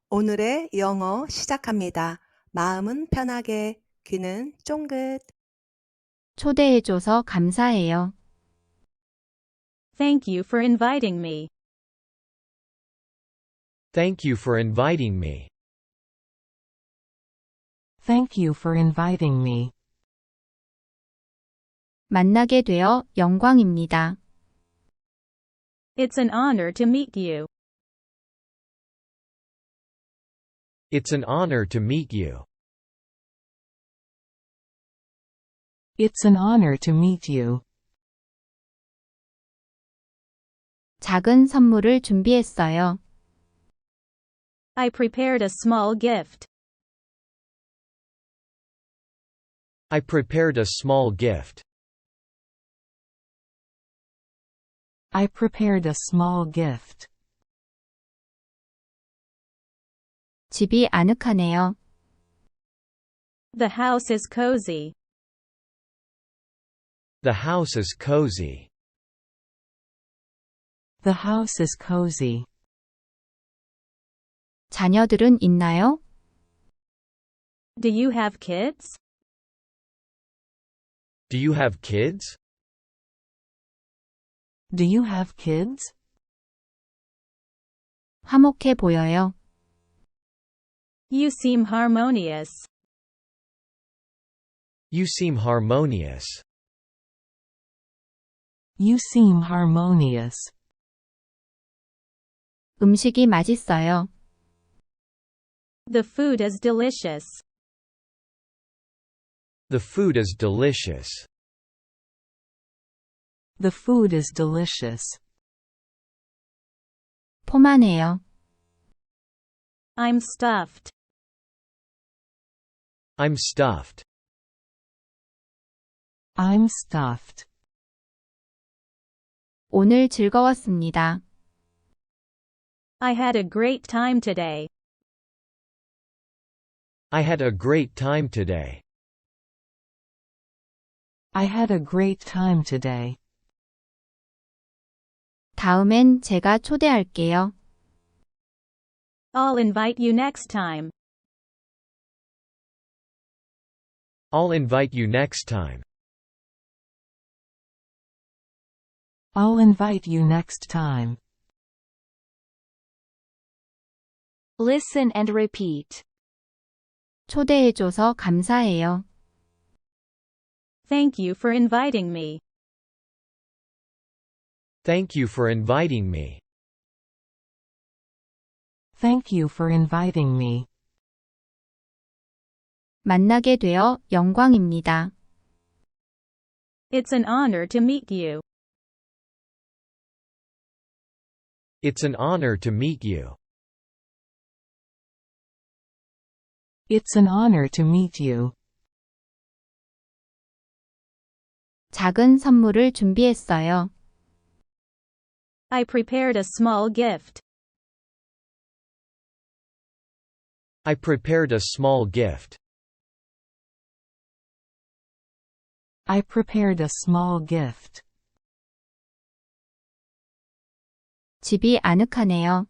오늘의 영어 시작합니다. 마음은 편하게, 귀는 쫑긋. 초대해줘서 감사해요. Thank you for inviting me. Thank you for inviting me. Thank you for inviting me. 만나게 되어 영광입니다. It's an honor to meet you. It's an honor to meet you. It's an honor to meet you. 작은 선물을 준비했어요. I prepared a small gift. I prepared a small gift. I prepared a small gift. 집이 아늑하네요. The house is cozy. The house is cozy. The house is cozy. 자녀들은 있나요? Do you have kids? Do you have kids? Do you have kids? 화목해 보여요. You seem harmonious. You seem harmonious. You seem harmonious. 음식이 맛있어요. The food is delicious. The food is delicious. The food is delicious. 포만해요. I'm stuffed. I'm stuffed. I'm stuffed. 오늘 즐거웠습니다. I had a great time today. I had a great time today. I had a great time today. 다음엔 제가 초대할게요. I'll invite you next time. I'll invite you next time. I'll invite you next time. Listen and repeat. 초대해줘서 감사해요. Thank you for inviting me. Thank you for inviting me. Thank you for inviting me. 만나게 되어 영광입니다. It's an honor to meet you. It's an honor to meet you. It's an honor to meet you. 작은 선물을 준비했어요. I prepared a small gift. I prepared a small gift. I prepared a small gift. 집이 아늑하네요.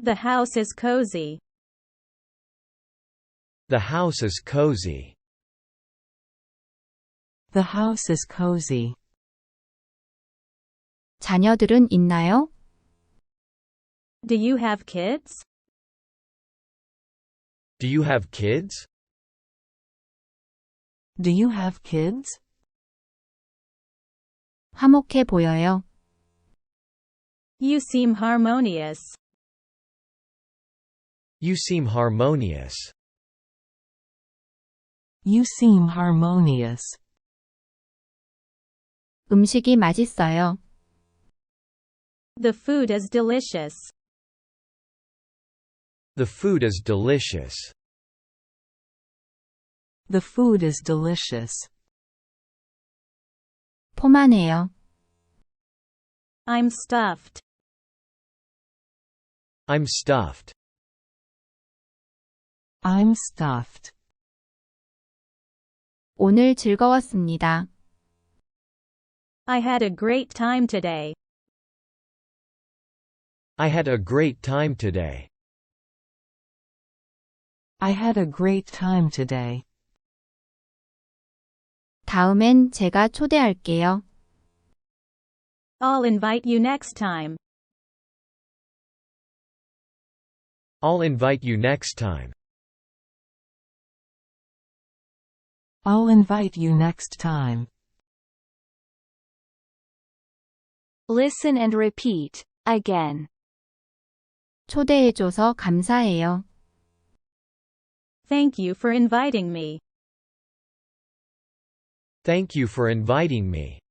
The house is cozy. The house is cozy. The house is cozy. 자녀들은 있나요? Do you have kids? Do you have kids? Do you have kids? 화목해 보여요. You seem harmonious. You seem harmonious. You seem harmonious. 음식이 맛있어요. The food is delicious. The food is delicious. The food is delicious. 포만해요. I'm stuffed. I'm stuffed. I'm stuffed. 오늘 즐거웠습니다. I had a great time today. I had a great time today. I had a great time today. 다음엔 제가 초대할게요. I'll invite you next time. I'll invite you next time. I'll invite you next time. Listen and repeat, again. 초대해줘서 감사해요. Thank you for inviting me. Thank you for inviting me.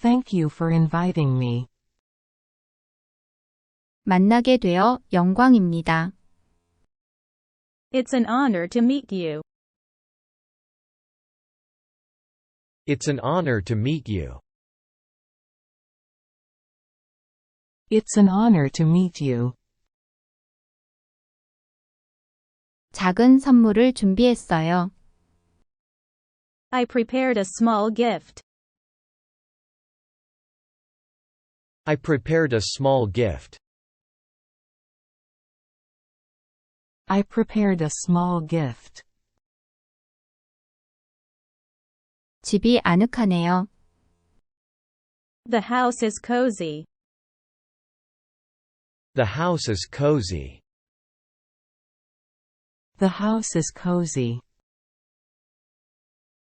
Thank you for inviting me. 만나게 되어 영광입니다. It's an honor to meet you. It's an honor to meet you. It's an honor to meet you. 작은 선물을 준비했어요. I prepared a small gift. I prepared a small gift. I prepared a small gift. 집이 아늑하네요. The house is cozy. The house is cozy. The house is cozy.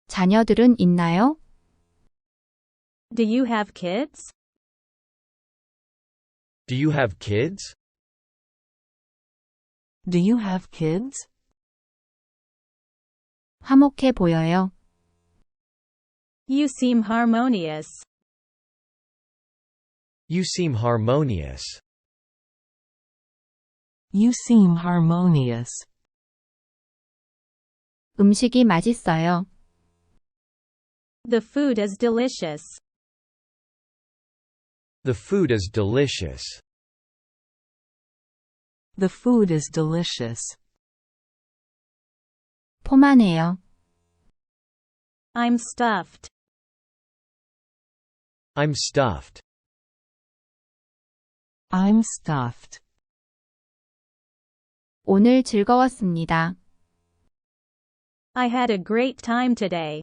자녀들은 있나요? Do you have kids? Do you have kids? Do you have kids? 화목해 보여요. You seem harmonious. You seem harmonious. You seem harmonious. 음식이 맛있어요. The food is delicious. The food is delicious. The food is delicious. 포만해요. I'm stuffed. I'm stuffed. I'm stuffed. 오늘 즐거웠습니다. I had a great time today.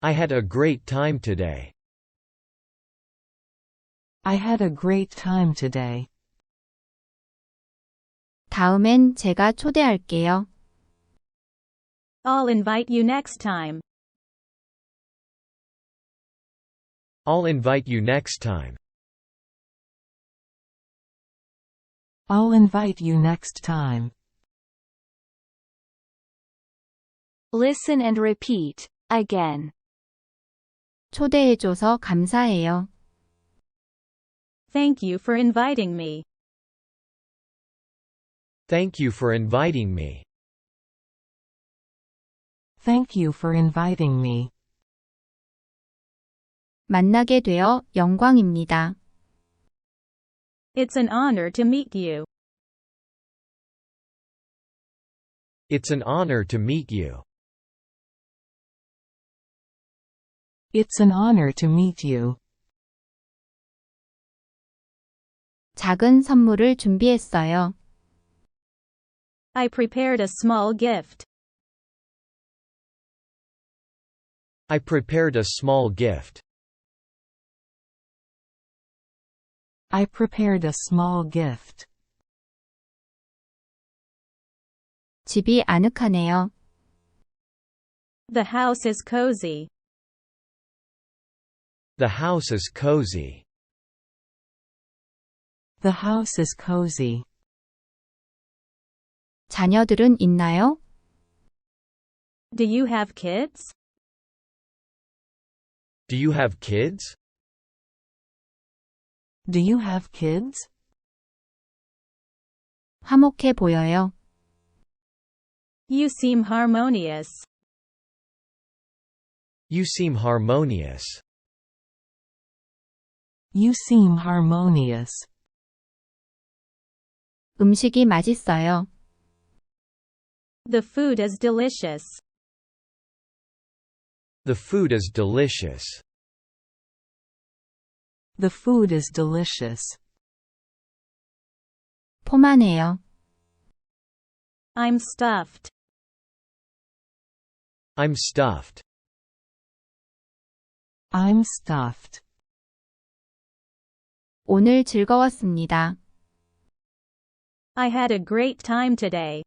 I had a great time today. I had a great time today. 다음엔 제가 초대할게요. I'll invite you next time. I'll invite you next time. I'll invite you next time. Listen and repeat, again. 초대해줘서 감사해요. Thank you for inviting me. Thank you for inviting me. Thank you for inviting me. 만나게 되어 영광입니다. It's an honor to meet you. It's an honor to meet you. It's an honor to meet you. 작은 선물을 준비했어요. I prepared a small gift. I prepared a small gift. I prepared a small gift. 집이 아늑하네요. The house is cozy. The house is cozy. The house is cozy. 자녀들은 있나요? Do you have kids? Do you have kids? Do you have kids? 화목해 보여요. You seem harmonious. You seem harmonious. You seem harmonious. 음식이 맛있어요. The food is delicious. The food is delicious. The food is delicious. 포만해요. I'm stuffed. I'm stuffed. I'm stuffed. 오늘 즐거웠습니다. I had a great time today.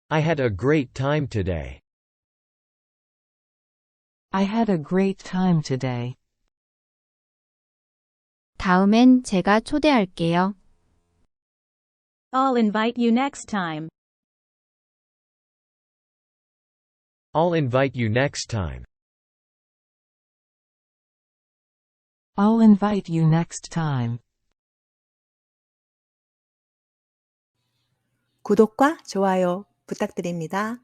I had a great time today. I had a great time today. 다음엔 제가 초대할게요. I'll invite you next time. I'll invite you next time. I'll invite you next time. 구독과 좋아요 부탁드립니다.